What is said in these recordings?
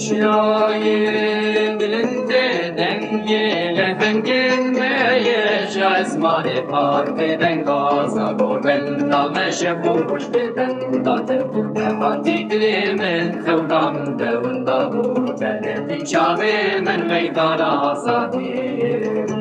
Şahin dilinde dengele dengelmeye şazmane partiden gaza gorben dalmeşe bulmuş beden daten Efati dilimin kıvram devunda bu benim çavimin meydana azadi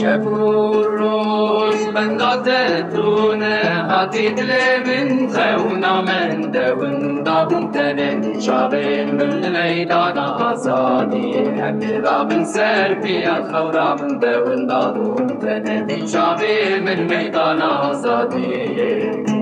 شبوروز من دادتونه هاتي دلمن خونا من دون دابن تنن شابين من الميدان آزادي حبيبا من سربي الخورا من دون دابن تنن شابين من الميدان آزادي